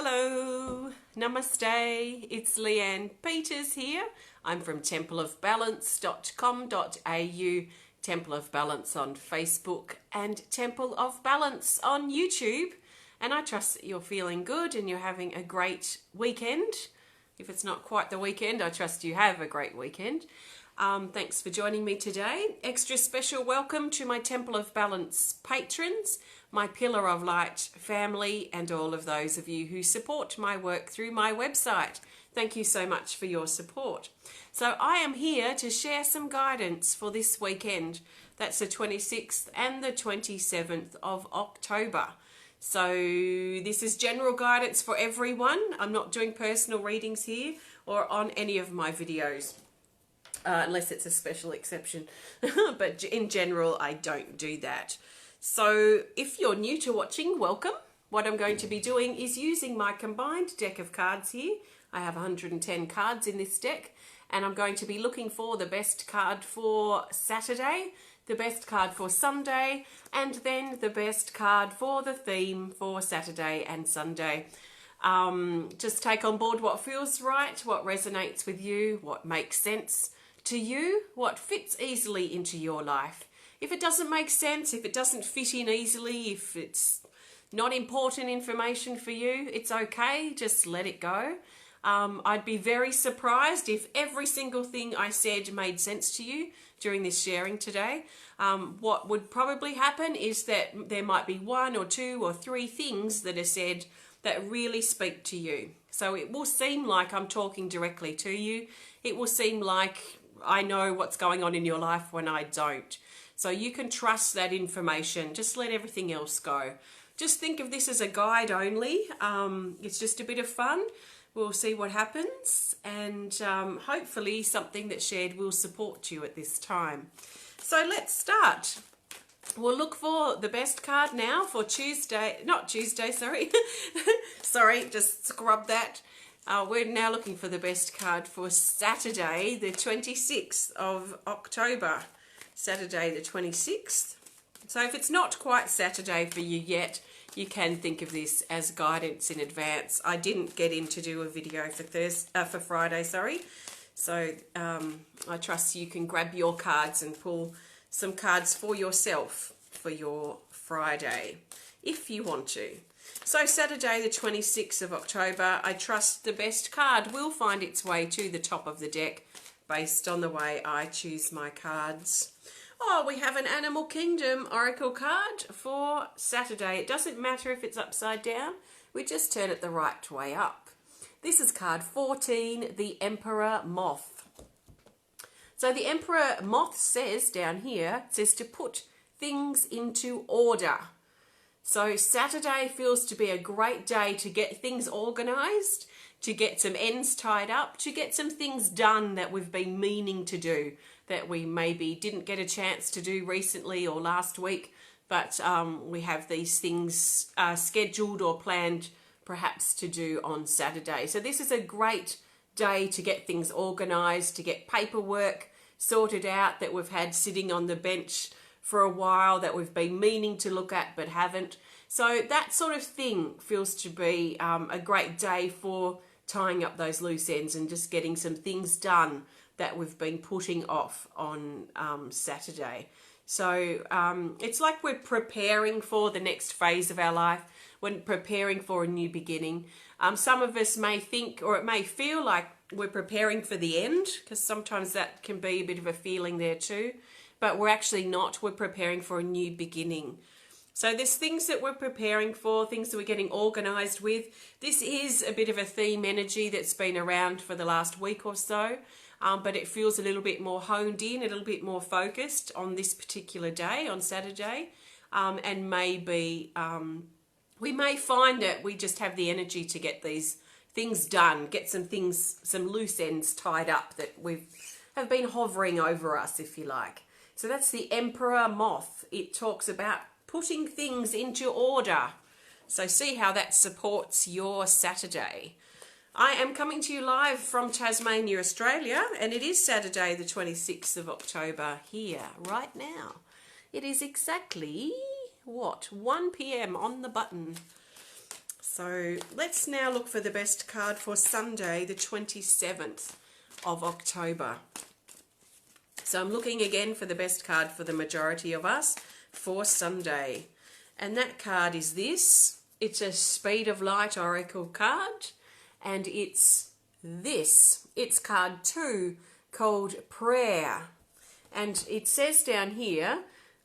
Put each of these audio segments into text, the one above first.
Hello, namaste, it's Leanne Peters here. I'm from templeofbalance.com.au, Temple of Balance on Facebook and Temple of Balance on YouTube. And I trust that you're feeling good and you're having a great weekend. If it's not quite the weekend, I trust you have a great weekend. Thanks for joining me today. Extra special welcome to my Temple of Balance patrons, my Pillar of Light family, and all of those of you who support my work through my website. Thank you so much for your support. So I am here to share some guidance for this weekend. That's the 26th and the 27th of October. So this is general guidance for everyone. I'm not doing personal readings here or on any of my videos. Unless it's a special exception. But in general, I don't do that. So if you're new to watching, welcome. What I'm going to be doing is using my combined deck of cards here. I have 110 cards in this deck, and I'm going to be looking for the best card for Saturday, the best card for Sunday, and then the best card for the theme for Saturday and Sunday. Just take on board what feels right, what resonates with you, what makes sense to you, what fits easily into your life. If it doesn't make sense, if it doesn't fit in easily, if it's not important information for you, it's okay, just let it go. I'd be very surprised if every single thing I said made sense to you during this sharing today. What would probably happen is that there might be one or two or three things that are said that really speak to you. So it will seem like I'm talking directly to you. It will seem like I know what's going on in your life when I don't. So you can trust that information. Just let everything else go. Just think of this as a guide only. It's just a bit of fun. We'll see what happens. And hopefully something that's shared will support you at this time. So let's start. We'll look for the best card now for Tuesday. Not Tuesday, sorry. Sorry, just scrub that. We're now looking for the best card for Saturday, the 26th of October. Saturday the 26th. So if it's not quite Saturday for you yet, you can think of this as guidance in advance. I didn't get in to do a video for Friday, sorry. So I trust you can grab your cards and pull some cards for yourself for your Friday, if you want to. So Saturday the 26th of October, I trust the best card will find its way to the top of the deck based on the way I choose my cards. Oh, we have an Animal Kingdom Oracle card for Saturday. It doesn't matter if it's upside down, we just turn it the right way up. This is card 14, the Emperor Moth. So the Emperor Moth says down here, says to put things into order. So Saturday feels to be a great day to get things organised, to get some ends tied up, to get some things done that we've been meaning to do, that we maybe didn't get a chance to do recently or last week, but we have these things scheduled or planned perhaps to do on Saturday. So this is a great day to get things organised, to get paperwork sorted out that we've had sitting on the bench for a while, that we've been meaning to look at but haven't. So that sort of thing feels to be a great day for tying up those loose ends and just getting some things done that we've been putting off on Saturday. So it's like we're preparing for the next phase of our life. We're preparing for a new beginning. Some of us may think, or it may feel like we're preparing for the end, because sometimes that can be a bit of a feeling there too. But we're actually not. We're preparing for a new beginning. So there's things that we're preparing for, things that we're getting organised with. This is a bit of a theme energy that's been around for the last week or so, but it feels a little bit more honed in, a little bit more focused on this particular day, on Saturday, and maybe we may find that we just have the energy to get these things done, get some things, some loose ends tied up that have been hovering over us, if you like. So that's the Emperor Moth. It talks about putting things into order. So see how that supports your Saturday. I am coming to you live from Tasmania, Australia, and it is Saturday the 26th of October here, right now. It is exactly, what, 1 p.m. on the button. So let's now look for the best card for Sunday, the 27th of October. So I'm looking again for the best card for the majority of us for Sunday. And that card is this. It's a Speed of Light Oracle card. And it's this. It's card 2 called Prayer. And it says down here,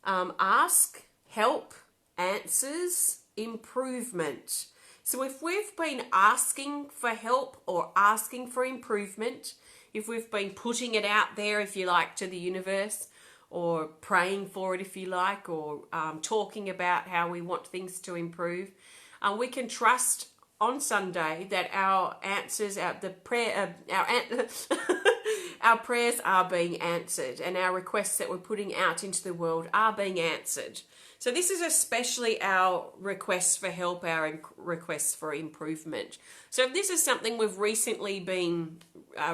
ask, help, answers, improvement. So if we've been asking for help or asking for improvement, if we've been putting it out there, if you like, to the universe, or praying for it, if you like, or talking about how we want things to improve, we can trust on Sunday that our answers, our prayers are being answered, and our requests that we're putting out into the world are being answered. So this is especially our requests for help, our requests for improvement. So if this is something we've recently been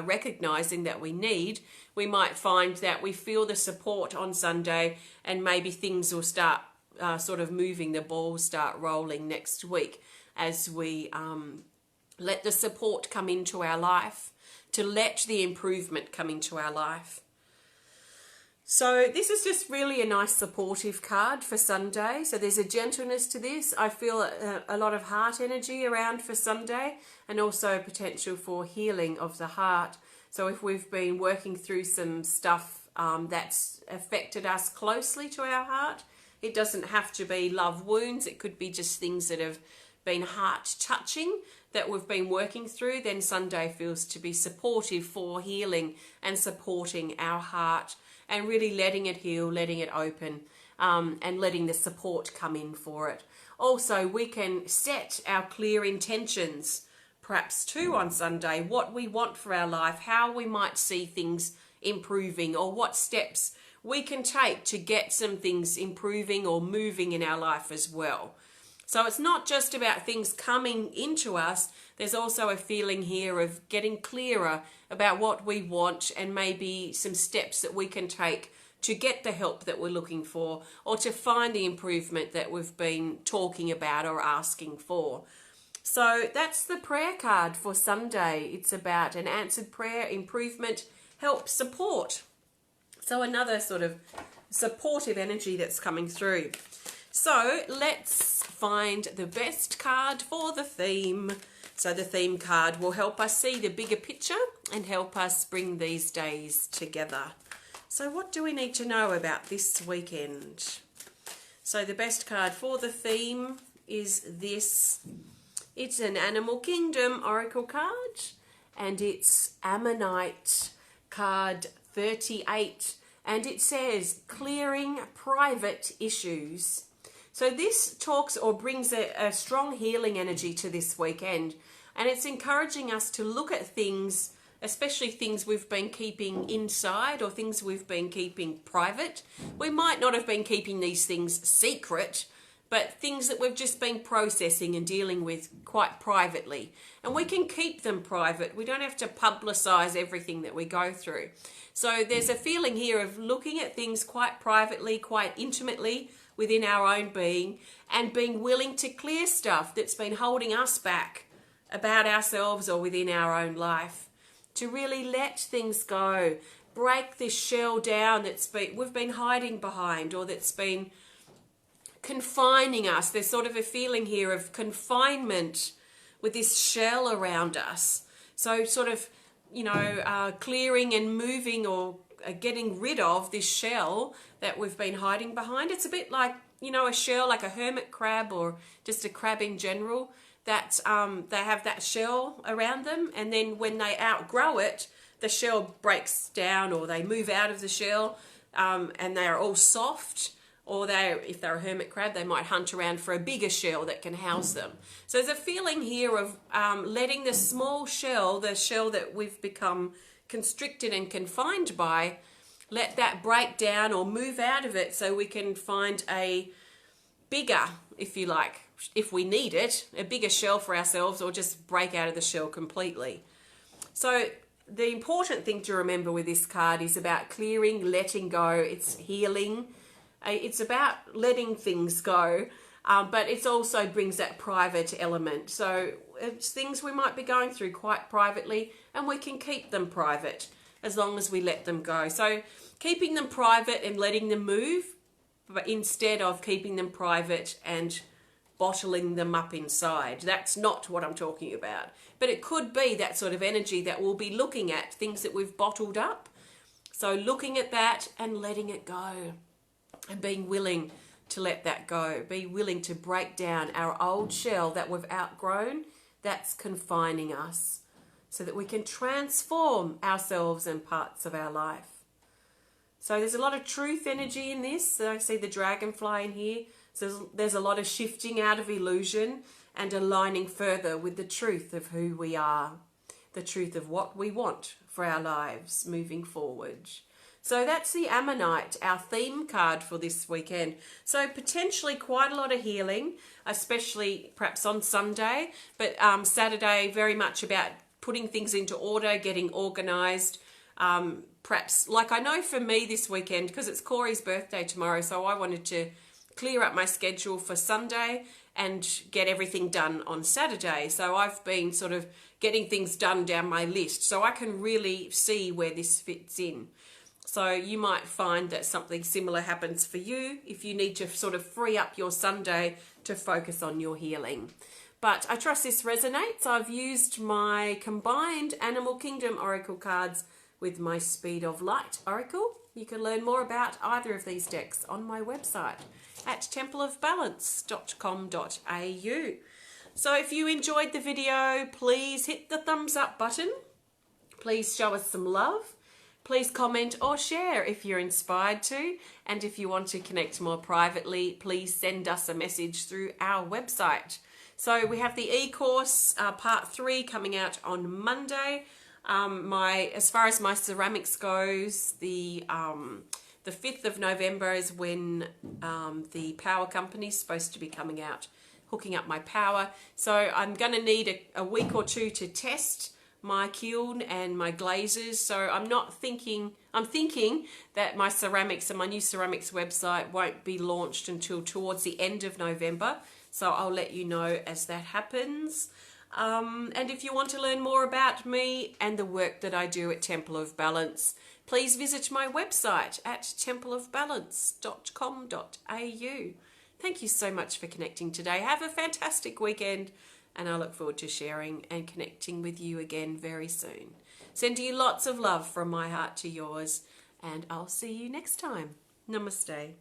recognizing that we need, we might find that we feel the support on Sunday, and maybe things will start sort of moving, the ball start rolling next week as we let the support come into our life, to let the improvement come into our life. So this is just really a nice supportive card for Sunday. So there's a gentleness to this. I feel a lot of heart energy around for Sunday, and also potential for healing of the heart. So if we've been working through some stuff that's affected us closely to our heart, it doesn't have to be love wounds. It could be just things that have been heart touching that we've been working through. Then Sunday feels to be supportive for healing and supporting our heart, and really letting it heal, letting it open, and letting the support come in for it. Also, we can set our clear intentions, perhaps too, on Sunday, what we want for our life, how we might see things improving, or what steps we can take to get some things improving or moving in our life as well. So it's not just about things coming into us. There's also a feeling here of getting clearer about what we want, and maybe some steps that we can take to get the help that we're looking for, or to find the improvement that we've been talking about or asking for. So that's the prayer card for Sunday. It's about an answered prayer, improvement, help, support. So another sort of supportive energy that's coming through. So let's find the best card for the theme. So the theme card will help us see the bigger picture and help us bring these days together. So what do we need to know about this weekend? So the best card for the theme is this. It's an Animal Kingdom Oracle card, and it's Ammonite card 38, and it says clearing private issues. So this talks or brings a strong healing energy to this weekend, and it's encouraging us to look at things, especially things we've been keeping inside or things we've been keeping private. We might not have been keeping these things secret, but things that we've just been processing and dealing with quite privately. And we can keep them private. We don't have to publicize everything that we go through. So there's a feeling here of looking at things quite privately, quite intimately within our own being, and being willing to clear stuff that's been holding us back about ourselves or within our own life. To really let things go, break this shell down we've been hiding behind, or that's been confining us. There's sort of a feeling here of confinement with this shell around us. So sort of, clearing and moving, or getting rid of this shell that we've been hiding behind. It's a bit like, a shell, like a hermit crab or just a crab in general, that they have that shell around them, and then when they outgrow it, the shell breaks down, or they move out of the shell, and they are all soft. Or if they're a hermit crab, they might hunt around for a bigger shell that can house them. So there's a feeling here of letting the small shell, the shell that we've become constricted and confined by, let that break down or move out of it, so we can find a bigger, if you like, if we need it, a bigger shell for ourselves, or just break out of the shell completely. So the important thing to remember with this card is about clearing, letting go. It's healing. It's about letting things go, But it also brings that private element. So it's things we might be going through quite privately, and we can keep them private as long as we let them go. So keeping them private and letting them move, but instead of keeping them private and bottling them up inside. That's not what I'm talking about. But it could be that sort of energy that we'll be looking at, things that we've bottled up. So looking at that and letting it go and being willing to let that go. Be willing to break down our old shell that we've outgrown that's confining us so that we can transform ourselves and parts of our life. So there's a lot of truth energy in this. So I see the dragonfly in here. So there's a lot of shifting out of illusion and aligning further with the truth of who we are, the truth of what we want for our lives moving forward. So that's the Ammonite, our theme card for this weekend. So potentially quite a lot of healing, especially perhaps on Sunday, but Saturday very much about putting things into order, getting organised. Perhaps, like I know for me this weekend, because it's Corey's birthday tomorrow, so I wanted to clear up my schedule for Sunday and get everything done on Saturday. So I've been sort of getting things done down my list so I can really see where this fits in. So you might find that something similar happens for you if you need to sort of free up your Sunday to focus on your healing. But I trust this resonates. I've used my combined Animal Kingdom Oracle cards with my Speed of Light Oracle. You can learn more about either of these decks on my website at templeofbalance.com.au. So if you enjoyed the video, please hit the thumbs up button. Please show us some love. Please comment or share if you're inspired to. And if you want to connect more privately, please send us a message through our website. So we have the e-course part 3 coming out on Monday. As far as my ceramics goes, the 5th of November is when the power company is supposed to be coming out, hooking up my power. So I'm going to need a week or two to test my kiln and my glazes. So I'm thinking that my ceramics and my new ceramics website won't be launched until towards the end of November. So I'll let you know as that happens. And if you want to learn more about me and the work that I do at Temple of Balance, please visit my website at templeofbalance.com.au. Thank you so much for connecting today. Have a fantastic weekend, and I look forward to sharing and connecting with you again very soon. Sending you lots of love from my heart to yours, and I'll see you next time. Namaste.